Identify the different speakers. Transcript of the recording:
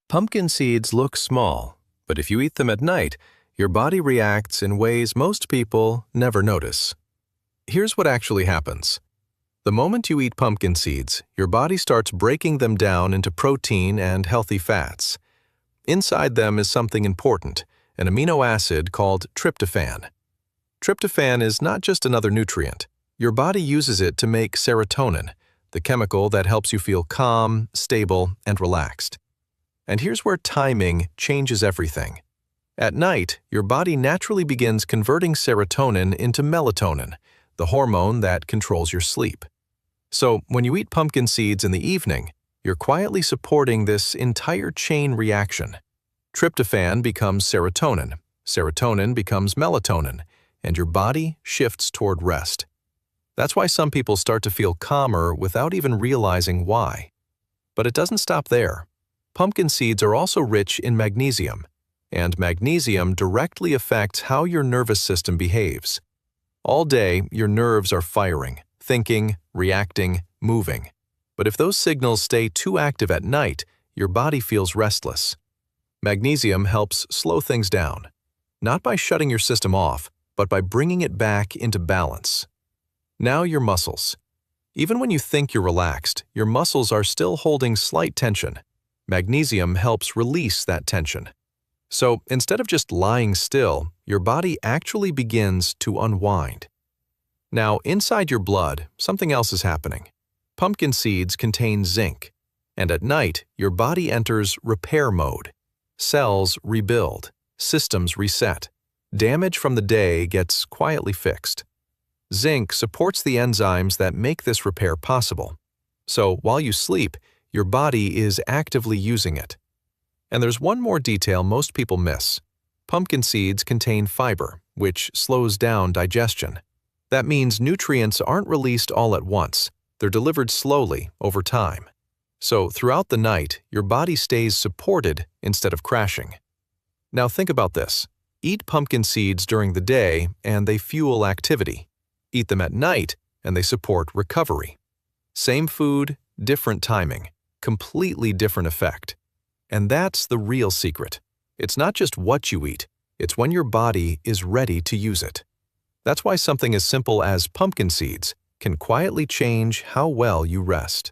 Speaker 1: Pumpkin seeds look small, but if you eat them at night, your body reacts in ways most people never notice. Here's what actually happens. The moment you eat pumpkin seeds, your body starts breaking them down into protein and healthy fats. Inside them is something important, an amino acid called tryptophan. Tryptophan is not just another nutrient. Your body uses it to make serotonin, the chemical that helps you feel calm, stable, and relaxed. And here's where timing changes everything. At night, your body naturally begins converting serotonin into melatonin, the hormone that controls your sleep. So, when you eat pumpkin seeds in the evening, you're quietly supporting this entire chain reaction. Tryptophan becomes serotonin, serotonin becomes melatonin, and your body shifts toward rest. That's why some people start to feel calmer without even realizing why. But it doesn't stop there. Pumpkin seeds are also rich in magnesium, and magnesium directly affects how your nervous system behaves. All day, your nerves are firing, thinking, reacting, moving. But if those signals stay too active at night, your body feels restless. Magnesium helps slow things down, not by shutting your system off, but by bringing it back into balance. Now your muscles. Even when you think you're relaxed, your muscles are still holding slight tension. Magnesium helps release that tension. So instead of just lying still, your body actually begins to unwind. Now, inside your blood, something else is happening. Pumpkin seeds contain zinc, and at night, your body enters repair mode. Cells rebuild, systems reset. Damage from the day gets quietly fixed. Zinc supports the enzymes that make this repair possible. So while you sleep, your body is actively using it. And there's one more detail most people miss. Pumpkin seeds contain fiber, which slows down digestion. That means nutrients aren't released all at once. They're delivered slowly over time. So throughout the night, your body stays supported instead of crashing. Now think about this. Eat pumpkin seeds during the day and they fuel activity. Eat them at night and they support recovery. Same food, different timing. Completely different effect. And that's the real secret. It's not just what you eat, it's when your body is ready to use it. That's why something as simple as pumpkin seeds can quietly change how well you rest.